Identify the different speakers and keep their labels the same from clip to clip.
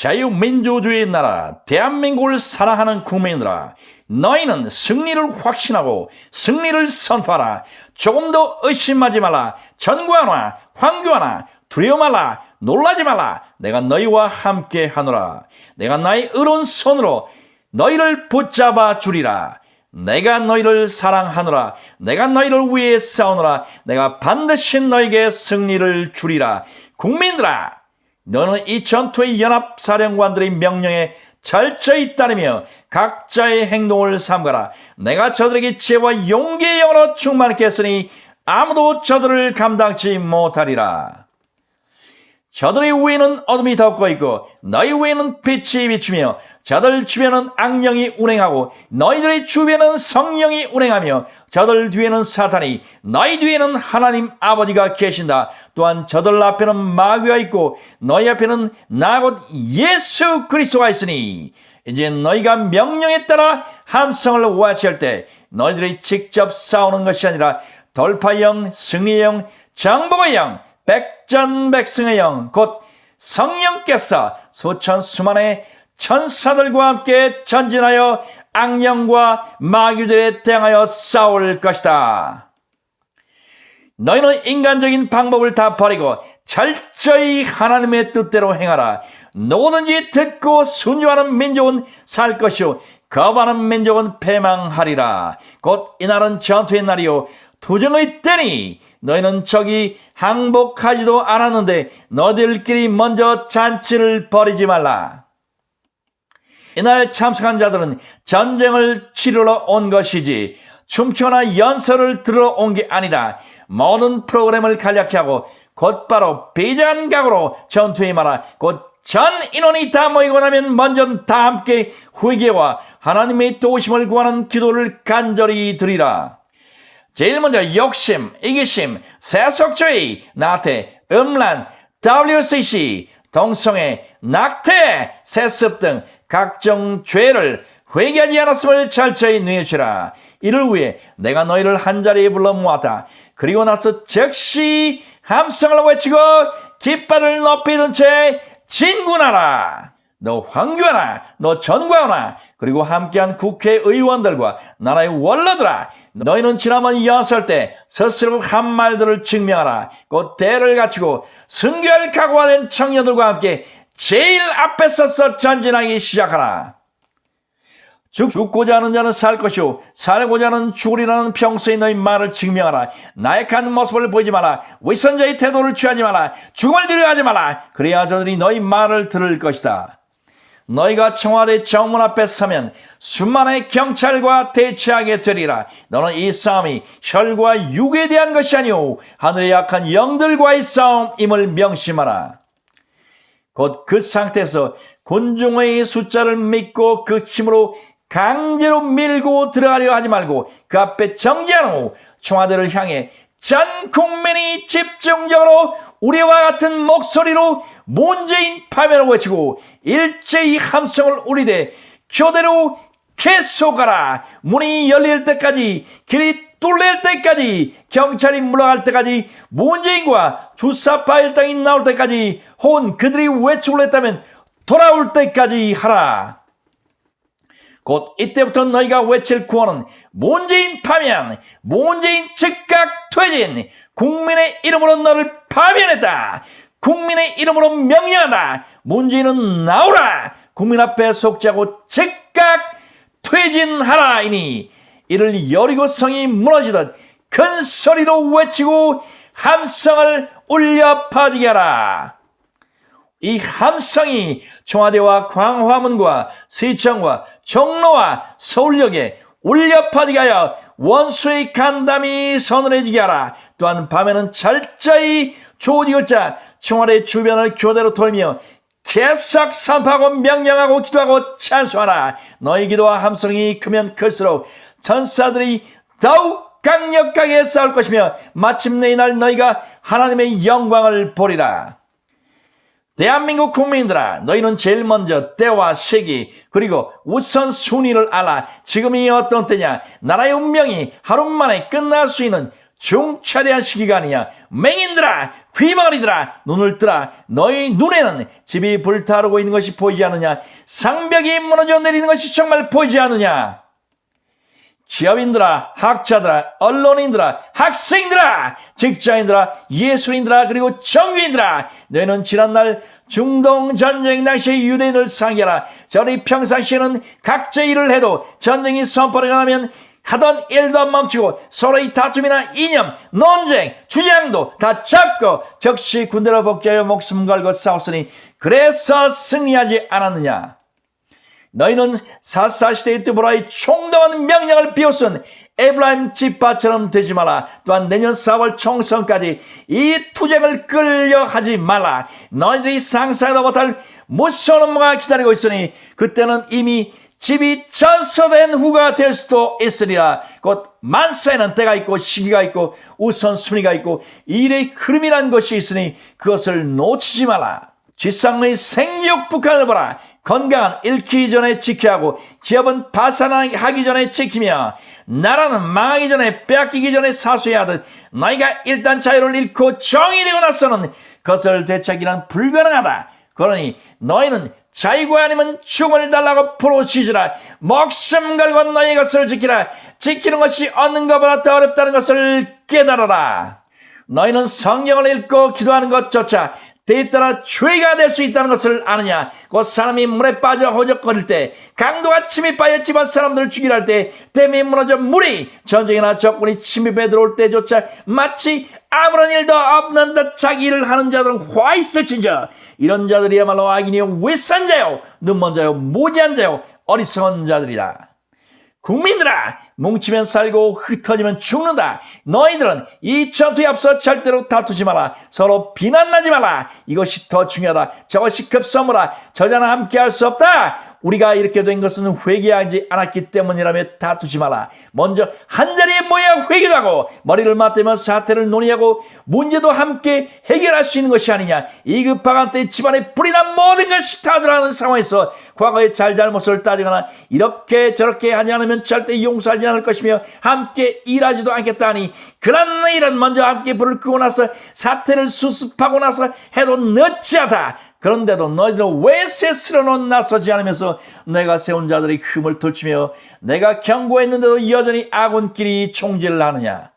Speaker 1: 자유민주주의 나라 대한민국을 사랑하는 국민들아, 너희는 승리를 확신하고 승리를 선포하라. 조금도 의심하지 말라. 전구하나 황교하나 두려워 말라. 놀라지 말라. 내가 너희와 함께 하노라. 내가 나의 의로운 손으로 너희를 붙잡아 주리라. 내가 너희를 사랑하노라. 내가 너희를 위해 싸우노라. 내가 반드시 너희에게 승리를 주리라. 국민들아, 너는 이 전투의 연합사령관들의 명령에 철저히 따르며 각자의 행동을 삼가라. 내가 저들에게 지혜와 용기의 영으로 충만케 했으니 아무도 저들을 감당치 못하리라. 저들의 위에는 어둠이 덮고 있고 너희 위에는 빛이 비추며 저들 주변은 악령이 운행하고 너희들의 주변은 성령이 운행하며 저들 뒤에는 사탄이 너희 뒤에는 하나님 아버지가 계신다. 또한 저들 앞에는 마귀가 있고 너희 앞에는 나 곧 예수 그리스도가 있으니 이제 너희가 명령에 따라 함성을 외칠 때 너희들이 직접 싸우는 것이 아니라 돌파의 영, 승리의 영, 정복의 영, 백전백승의 영, 곧 성령께서 수천 수만의 천사들과 함께 전진하여 악령과 마귀들에 대항하여 싸울 것이다. 너희는 인간적인 방법을 다 버리고 철저히 하나님의 뜻대로 행하라. 누구든지 듣고 순종하는 민족은 살 것이요 거부하는 민족은 패망하리라. 곧 이날은 전투의 날이요 투정의 때니 너희는 적이 항복하지도 않았는데 너희들끼리 먼저 잔치를 벌이지 말라. 이날 참석한 자들은 전쟁을 치르러 온 것이지 춤추거나 연설을 들으러 온 게 아니다. 모든 프로그램을 간략히 하고 곧바로 비장각오로 전투에 임하라. 곧 전 인원이 다 모이고 나면 먼저 다 함께 회개와 하나님의 도우심을 구하는 기도를 간절히 드리라. 제일 먼저 욕심, 이기심, 세속주의, 나태, 음란, WCC, 동성애, 낙태, 세습 등 각종 죄를 회개하지 않았음을 철저히 뉘우치라. 이를 위해 내가 너희를 한자리에 불러 모았다. 그리고 나서 즉시 함성을 외치고 깃발을 높이 든 채 진군하라. 너 황교안아, 너 전광훈아, 그리고 함께한 국회의원들과 나라의 원로들아, 너희는 지난번 연설 때 스스로 한 말들을 증명하라. 곧 대를 갖추고 순교할 각오가 된 청년들과 함께 제일 앞에 서서 전진하기 시작하라. 죽고자 하는 자는 살 것이요 살고자 하는 죽으리라는 평소의 너희 말을 증명하라. 나약한 모습을 보이지 마라. 위선자의 태도를 취하지 마라. 죽음을 두려워하지 마라. 그래야 저들이 너희 말을 들을 것이다. 너희가 청와대 정문 앞에 서면 수많은 경찰과 대치하게 되리라. 너는 이 싸움이 혈과 육에 대한 것이 아니오 하늘의 약한 영들과의 싸움임을 명심하라. 곧 그 상태에서 군중의 숫자를 믿고 그 힘으로 강제로 밀고 들어가려 하지 말고 그 앞에 정지한 후 청와대를 향해 전 국민이 집중적으로 우리와 같은 목소리로 문재인 파면을 외치고 일제히 함성을 울리되 교대로 계속하라. 문이 열릴 때까지, 길이 뚫릴 때까지, 경찰이 물러갈 때까지, 문재인과 주사파 일당이 나올 때까지, 혹은 그들이 외출을 했다면 돌아올 때까지 하라. 곧 이때부터 너희가 외칠 구호는 문재인 파면, 문재인 즉각 퇴진, 국민의 이름으로 너를 파면했다. 국민의 이름으로 명령한다. 문재인은 나오라. 국민 앞에 속지 않고 즉각 퇴진하라이니 이를 여리고성이 무너지듯 큰 소리로 외치고 함성을 울려 퍼지게 하라. 이 함성이 청와대와 광화문과 시청과 종로와 서울역에 울려 퍼지게 하여 원수의 간담이 서늘해지게 하라. 또한 밤에는 철저히 조직을짜 청와대 주변을 교대로 돌며 계속 선포하고 명령하고 기도하고 찬송하라. 너희 기도와 함성이 크면 클수록 천사들이 더욱 강력하게 싸울 것이며 마침내 이날 너희가 하나님의 영광을 보리라. 대한민국 국민들아, 너희는 제일 먼저 때와 시기 그리고 우선순위를 알아. 지금이 어떤 때냐? 나라의 운명이 하루 만에 끝날 수 있는 중차대한 시기가 아니냐. 맹인들아, 귀머거리들아, 눈을 뜨라. 너희 눈에는 집이 불타오르고 있는 것이 보이지 않느냐. 상벽이 무너져 내리는 것이 정말 보이지 않느냐. 기업인들아, 학자들아, 언론인들아, 학생들아, 직장인들아, 예술인들아, 그리고 정규인들아, 너희는 지난날 중동전쟁 당시 유대인을 상대하라. 저희 평상시에는 각자 일을 해도 전쟁이 선포가 나면 하던 일도 멈추고 서로의 다툼이나 이념, 논쟁, 주장도 다 잡고 즉시 군대로 복귀하여 목숨 걸고 싸웠으니 그래서 승리하지 않았느냐. 너희는 사사시대의 드보라의 총동원 명령을 비웃은 에브라임 지파처럼 되지 마라. 또한 내년 4월 총선까지 이 투쟁을 끌려 하지 말라. 너희들이 상상도 못할 무서운 업무가 기다리고 있으니 그때는 이미 집이 전소된 후가 될 수도 있으리라. 곧 만사에는 때가 있고 시기가 있고 우선순위가 있고 일의 흐름이란 것이 있으니 그것을 놓치지 말라. 지상의 생육 북한을 보라. 건강은 잃기 전에 지켜야 하고 기업은 파산하기 전에 지키며 나라는 망하기 전에 빼앗기기 전에 사수해야 하듯 너희가 일단 자유를 잃고 정이 되고 나서는 그것을 되찾기는 불가능하다. 그러니 너희는 자유가 아니면 죽음을 달라고 부르짖으라. 목숨 걸고 너희 것을 지키라. 지키는 것이 얻는 것보다 더 어렵다는 것을 깨달아라. 너희는 성경을 읽고 기도하는 것조차 때에 따라 죄가 될 수 있다는 것을 아느냐. 곧 사람이 물에 빠져 허적거릴 때 강도가 침입하여 집안 사람들을 죽이려 할 때 댐이 무너져 물이 전쟁이나 적군이 침입해 들어올 때조차 마치 아무런 일도 없는 듯 자기 일을 하는 자들은 화 있을진저. 이런 자들이야말로 악인이요 외산 자요 눈먼 자요 모지한 자요 어리석은 자들이다. 국민들아, 뭉치면 살고 흩어지면 죽는다. 너희들은 이 전투에 앞서 절대로 다투지 마라. 서로 비난하지 마라. 이것이 더 중요하다. 저것이 급선무라. 저자는 함께할 수 없다. 우리가 이렇게 된 것은 회개하지 않았기 때문이라며 다투지 마라. 먼저 한자리에 모여 회개도 하고 머리를 맞대며 사태를 논의하고 문제도 함께 해결할 수 있는 것이 아니냐. 이 급박한 때 집안에 불이 난 모든 것이 타들어가는 상황에서 과거의 잘잘못을 따지거나 이렇게 저렇게 하지 않으면 절대 용서하지 않을 것이며 함께 일하지도 않겠다니, 그런 일은 먼저 함께 불을 끄고 나서 사태를 수습하고 나서 해도 늦지하다. 그런데도 너희들은 왜 스스로 나서지 않으면서 내가 세운 자들의 흠을 들추며 내가 경고했는데도 여전히 아군끼리 총질을 하느냐.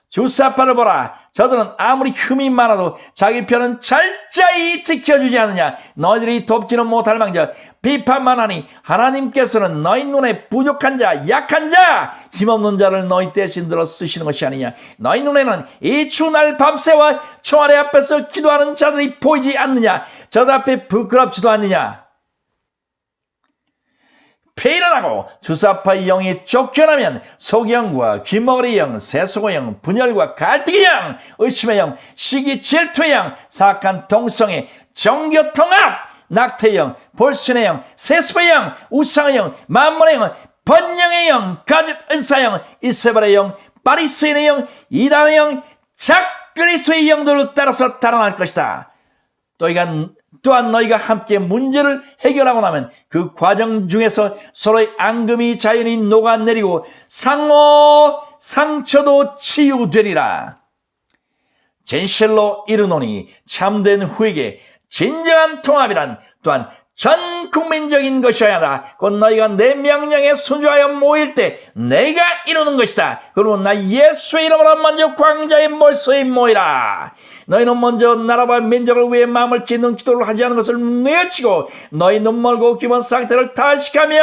Speaker 1: 주사파를 보라. 저들은 아무리 흠이 많아도 자기 편은 철저히 지켜주지 않느냐. 너희들이 돕지는 못할 망정 비판만 하니 하나님께서는 너희 눈에 부족한 자, 약한 자, 힘없는 자를 너희 대신 들어 쓰시는 것이 아니냐. 너희 눈에는 이 추날 밤새와 총알의 앞에서 기도하는 자들이 보이지 않느냐. 저들 앞에 부끄럽지도 않느냐. 폐일하고 주사파의 영이 쫓겨나면 소경과 귀머거리 영, 세속의 영, 분열과 갈등의 영, 의심의 영, 시기 질투의 영, 사악한 동성애, 종교통합, 낙태의 영, 볼순의 영, 세습의 영, 우상의 영, 만물의 영, 번영의 영, 가짓 은사의 영, 이세벨의 영, 바리새인의 영, 이단의 영, 작그리스도의 영들을 따라서 달아날 것이다. 또한 너희가 함께 문제를 해결하고 나면 그 과정 중에서 서로의 앙금이 자연히 녹아내리고 상호 상처도 치유되리라. 진실로 이르노니 참된 회개, 진정한 통합이란 또한 전 국민적인 것이어야 한다. 곧 너희가 내 명령에 순종하여 모일 때 내가 이루는 것이다. 그러면 나 예수의 이름으로 먼저 광자의 몰소에 모이라. 너희는 먼저 나라와 민족을 위해 마음을 찢는 기도를 하지 않은 것을 내어치고 너희 눈멀고 기본 상태를 다식하며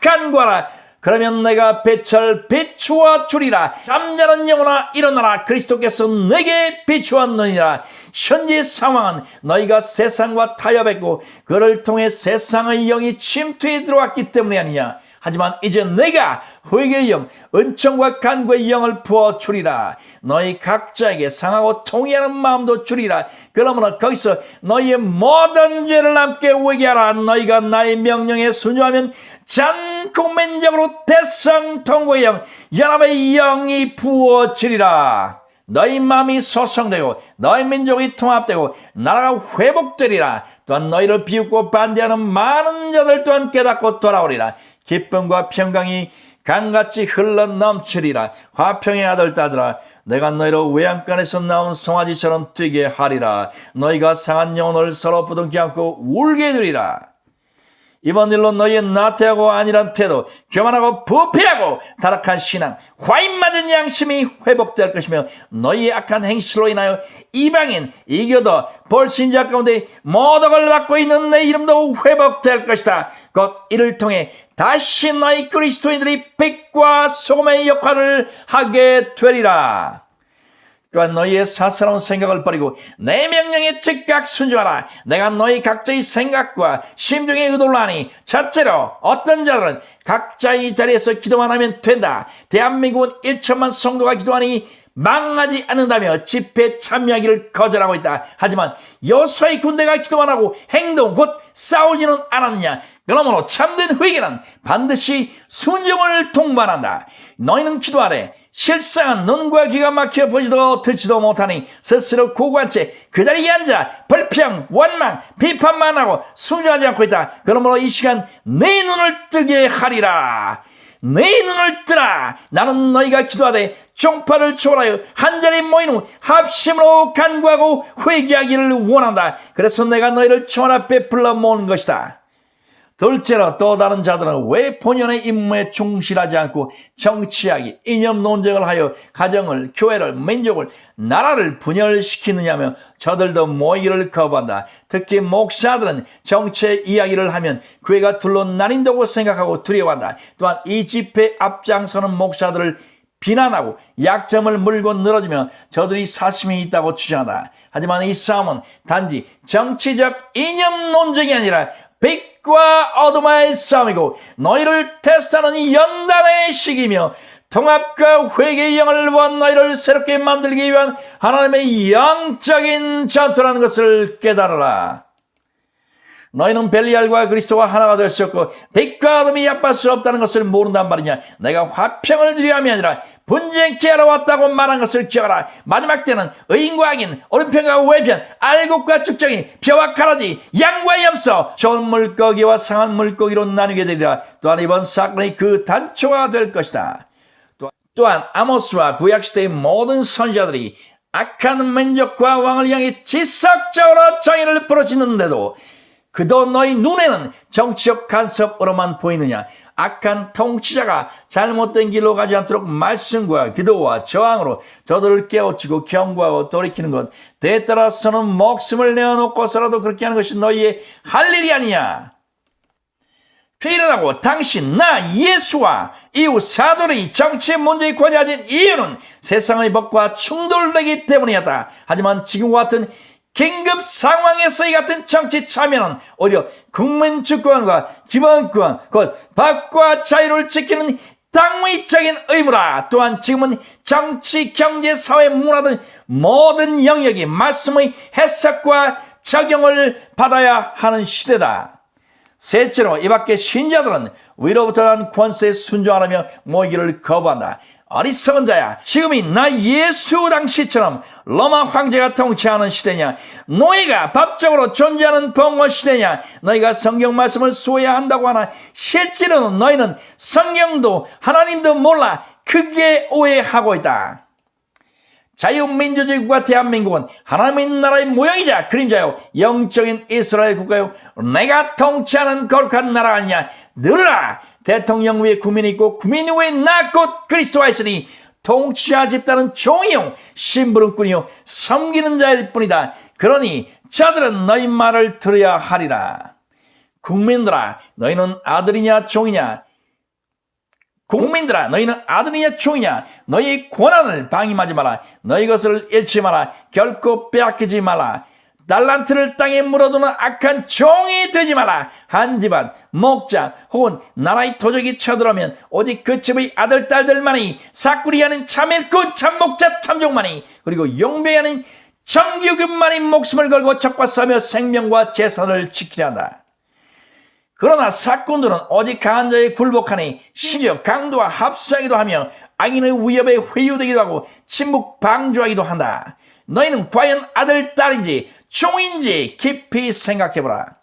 Speaker 1: 간구하라. 그러면 내가 비추어 주리라. 잠자는 영혼아 일어나라. 그리스도께서 내게 비추었느니라. 현재 상황은 너희가 세상과 타협했고 그를 통해 세상의 영이 침투해 들어왔기 때문이 아니냐. 하지만 이제 내가 회개의 영, 은총과 간구의 영을 부어주리라. 너희 각자에게 상하고 통회하는 마음도 주리라. 그러므로 거기서 너희의 모든 죄를 함께 회개하라. 너희가 나의 명령에 순종하면 전 국민적으로 대성통고의 영, 연합의 영이 부어지리라. 너희 마음이 소성되고 너희 민족이 통합되고 나라가 회복되리라. 또한 너희를 비웃고 반대하는 많은 자들 또한 깨닫고 돌아오리라. 기쁨과 평강이 강같이 흘러 넘치리라. 화평의 아들 딸들아, 내가 너희를 외양간에서 나온 송아지처럼 뛰게 하리라. 너희가 상한 영혼을 서로 부둥켜 안고 울게 되리라. 이번 일로 너희의 나태하고 안일한 태도, 교만하고 부패하고 타락한 신앙, 화인 맞은 양심이 회복될 것이며 너희의 악한 행실로 인하여 이방인, 이교도, 불신자 가운데 모독을 받고 있는 내 이름도 회복될 것이다. 곧 이를 통해 다시 너희 그리스도인들이 빛과 소금의 역할을 하게 되리라. 또한 너희의 사사로운 생각을 버리고 내 명령에 즉각 순종하라. 내가 너희 각자의 생각과 심중의 의도를 아니 첫째로 어떤 자들은 각자의 자리에서 기도만 하면 된다. 대한민국은 1천만 성도가 기도하니 망하지 않는다며 집회에 참여하기를 거절하고 있다. 하지만 여수의 군대가 기도만 하고 행동 곧 싸우지는 않았느냐. 그러므로 참된 회개는 반드시 순종을 동반한다. 너희는 기도하되 실상은 눈과 귀가 막혀 보지도 듣지도 못하니 스스로 고고한 채 그 자리에 앉아 불평, 원망, 비판만 하고 순종하지 않고 있다. 그러므로 이 시간 내 눈을 뜨게 하리라. 내 눈을 뜨라. 나는 너희가 기도하되 종파를 초월하여 한자리에 모인 후 합심으로 간구하고 회개하기를 원한다. 그래서 내가 너희를 전 앞에 불러 모은 것이다. 둘째로 또 다른 자들은 왜 본연의 임무에 충실하지 않고 정치하기, 이념 논쟁을 하여 가정을, 교회를, 민족을, 나라를 분열시키느냐며 저들도 모이기를 거부한다. 특히 목사들은 정치 이야기를 하면 교회가 둘로 나뉜다고 생각하고 두려워한다. 또한 이 집회에 앞장서는 목사들을 비난하고 약점을 물고 늘어지며 저들이 사심이 있다고 주장한다. 하지만 이 싸움은 단지 정치적 이념 논쟁이 아니라 빛과 어둠의 싸움이고 너희를 테스트하는 연단의 시기며 통합과 회개의 영을 원 너희를 새롭게 만들기 위한 하나님의 영적인 전투라는 것을 깨달으라. 너희는 벨리알과 그리스도와 하나가 될 수 없고 빛과 어둠이 얕볼 수 없다는 것을 모른단 말이냐. 내가 화평을 주려 함이 아니라 분쟁케 하러 왔다고 말한 것을 기억하라. 마지막 때는 의인과 악인, 오른편과 우회편, 알곡과 쭉정이, 벼와 가라지, 양과 염소, 좋은 물고기와 상한 물고기로 나뉘게 되리라. 또한 이번 사건이 그 단초가 될 것이다. 또한 아모스와 구약시대의 모든 선지자들이 악한 민족과 왕을 향해 지속적으로 정의를 부르짖는데도 그도 너희 눈에는 정치적 간섭으로만 보이느냐. 악한 통치자가 잘못된 길로 가지 않도록 말씀과 기도와 저항으로 저들을 깨우치고 경고하고 돌이키는 것, 때에 따라서는 목숨을 내어놓고서라도 그렇게 하는 것이 너희의 할 일이 아니냐. 일어나고 당신 나 예수와 이후 사도들이 정치 문제에 관여하진 이유는 세상의 법과 충돌되기 때문이었다. 하지만 지금과 같은 긴급 상황에서 이 같은 정치 참여는 오히려 국민 주권과 기본권, 곧 법과 자유를 지키는 당위적인 의무라. 또한 지금은 정치, 경제, 사회, 문화 등 모든 영역이 말씀의 해석과 적용을 받아야 하는 시대다. 셋째로 이 밖에 신자들은 위로부터 난 권세에 순종하라며 모이기를 거부한다. 어리석은 자야, 지금이 나 예수 당시처럼 로마 황제가 통치하는 시대냐? 너희가 법적으로 존재하는 봉헌 시대냐? 너희가 성경 말씀을 수호해야 한다고 하나 실제로는 너희는 성경도 하나님도 몰라 크게 오해하고 있다. 자유민주주의 국가 대한민국은 하나님의 나라의 모형이자 그림자요 영적인 이스라엘 국가요 내가 통치하는 거룩한 나라 아니냐. 들으라. 대통령 위에 국민이 있고 국민 위에 나 곧 그리스도가 있으니 통치자 집단은 종이요 심부름꾼이요 섬기는 자일 뿐이다. 그러니 저들은 너희 말을 들어야 하리라. 국민들아 너희는 아들이냐 종이냐. 국민들아 너희는 아들이냐 종이냐. 너희의 권한을 방임하지 마라. 너희 것을 잃지 마라. 결코 빼앗기지 마라. 달란트를 땅에 물어두는 악한 종이 되지 마라. 한 집안, 목자 혹은 나라의 도적이 쳐들어오면 오직 그 집의 아들, 딸들만이 사꾸리 하는 참일꾼, 참목자, 참종만이 그리고 용병이 하는 정규군만이 목숨을 걸고 적과 싸며 생명과 재산을 지키려 한다. 그러나 사꾼들은 오직 강한 자에 굴복하니 심지어 강도와 합사하기도 하며 악인의 위협에 회유되기도 하고 침묵 방조하기도 한다. 너희는 과연 아들, 딸인지 종인지 깊이 생각해보라.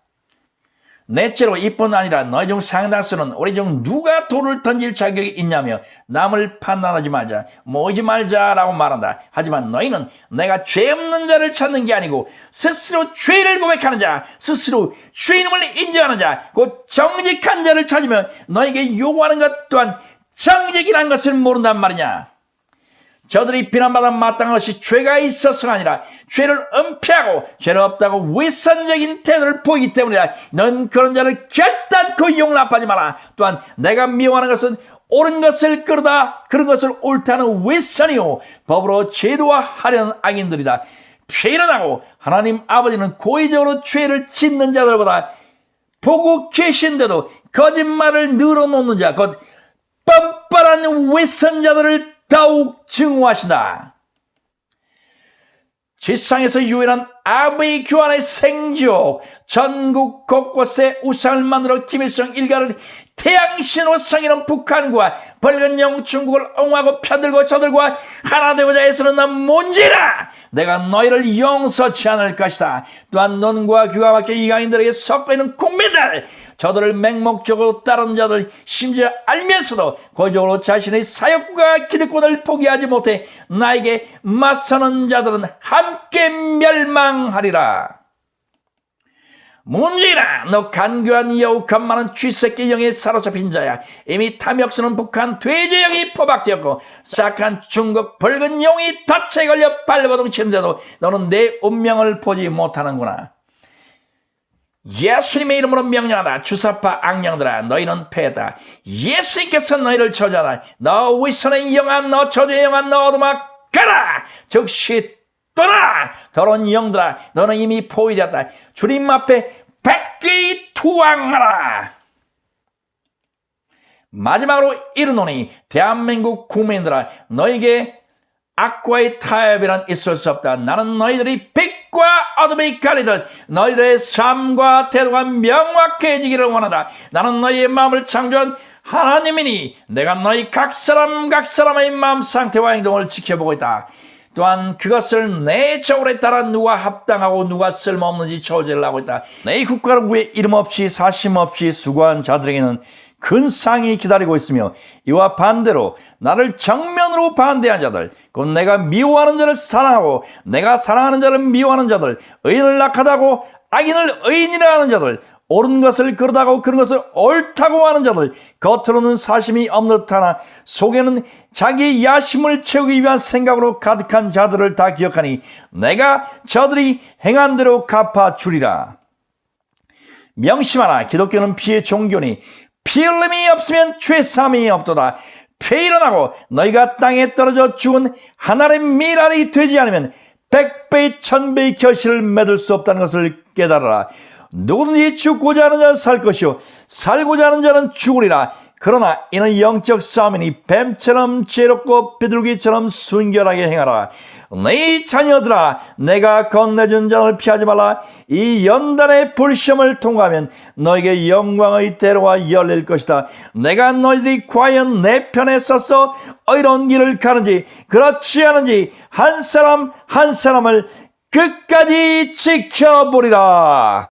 Speaker 1: 넷째로 이뿐 아니라 너희 중 상당수는 우리 중 누가 돌을 던질 자격이 있냐며 남을 판단하지 말자, 모이지 말자라고 말한다. 하지만 너희는 내가 죄 없는 자를 찾는 게 아니고 스스로 죄를 고백하는 자, 스스로 죄인임을 인정하는 자, 곧 정직한 자를 찾으며 너에게 요구하는 것 또한 정직이라는 것을 모른단 말이냐. 저들이 비난받아 마땅한 것이 죄가 있어서가 아니라 죄를 은폐하고 죄는 없다고 위선적인 태도를 보이기 때문이다. 넌 그런 자를 결단코 용납하지 마라. 또한 내가 미워하는 것은 옳은 것을 끌어다 그런 것을 옳다는 위선이요 법으로 제도화하려는 악인들이다. 죄일어나고 하나님 아버지는 고의적으로 죄를 짓는 자들보다 보고 계신데도 거짓말을 늘어놓는 자, 곧 뻔뻔한 위선자들을 더욱 증오하신다. 지상에서 유일한 아베이 교환의 생지옥, 전국 곳곳에 우상을 만들어 김일성 일가를 태양신으로 섬기는 북한과 벌건 영 중국을 옹호하고 편들고 저들과 하나 되고자 애쓰는 난 뭔지라. 내가 너희를 용서치 않을 것이다. 또한 논과 귀가 막혀 이강인들에게 섞여 있는 국민들, 저들을 맹목적으로 따르는 자들, 심지어 알면서도 고의적으로 자신의 사역과 기득권을 포기하지 못해 나에게 맞서는 자들은 함께 멸망하리라. 문제라, 너 간교한 여우간 많은 쥐새끼 영에 사로잡힌 자야. 이미 탐욕스러운 북한 돼지 영이 포박되었고 싹한 중국 붉은 용이 덫에 걸려 발버둥치는데도 너는 내 운명을 보지 못하는구나. 예수님의 이름으로 명령하다. 주사파 악령들아, 너희는 패했다. 예수님께서 너희를 저주하다. 너 위선의 영아, 너 저주의 영아, 너 어둠아 가라. 즉시 떠나. 더러운 영들아, 너는 이미 포위되었다. 주님 앞에 백개의 투항하라. 마지막으로 이르노니 대한민국 국민들아, 너에게 악과의 타협이란 있을 수 없다. 나는 너희들이 빛과 어둠이 갈리듯 너희들의 삶과 태도가 명확해지기를 원한다. 나는 너희의 마음을 창조한 하나님이니 내가 너희 각 사람의 마음 상태와 행동을 지켜보고 있다. 또한 그것을 내 저울에 따라 누가 합당하고 누가 쓸모없는지 처우질을 하고 있다. 내 국가를 위해 이름 없이 사심 없이 수고한 자들에게는 큰 상이 기다리고 있으며 이와 반대로 나를 정면으로 반대한 자들, 곧 내가 미워하는 자를 사랑하고 내가 사랑하는 자를 미워하는 자들, 의인을 악하다고 악인을 의인이라 하는 자들, 옳은 것을 그러다고 그런 것을 옳다고 하는 자들, 겉으로는 사심이 없는 듯하나 속에는 자기 야심을 채우기 위한 생각으로 가득한 자들을 다 기억하니 내가 저들이 행한 대로 갚아주리라. 명심하라. 기독교는 피의 종교니 피 흘림이 없으면 죄사함이 없도다. 피 일어나고 너희가 땅에 떨어져 죽은 하나의 미랄이 되지 않으면 100배 1000배의 결실을 맺을 수 없다는 것을 깨달아라. 누구든지 죽고자 하는 자는 살 것이요 살고자 하는 자는 죽으리라. 그러나 이는 영적 싸움이니 뱀처럼 지혜롭고 비둘기처럼 순결하게 행하라. 네 자녀들아, 내가 건네준 자를 피하지 말라. 이 연단의 불시험을 통과하면 너에게 영광의 대로가 열릴 것이다. 내가 너희들이 과연 내 편에 서서 의로운 길을 가는지 그렇지 않은지 한 사람 한 사람을 끝까지 지켜보리라.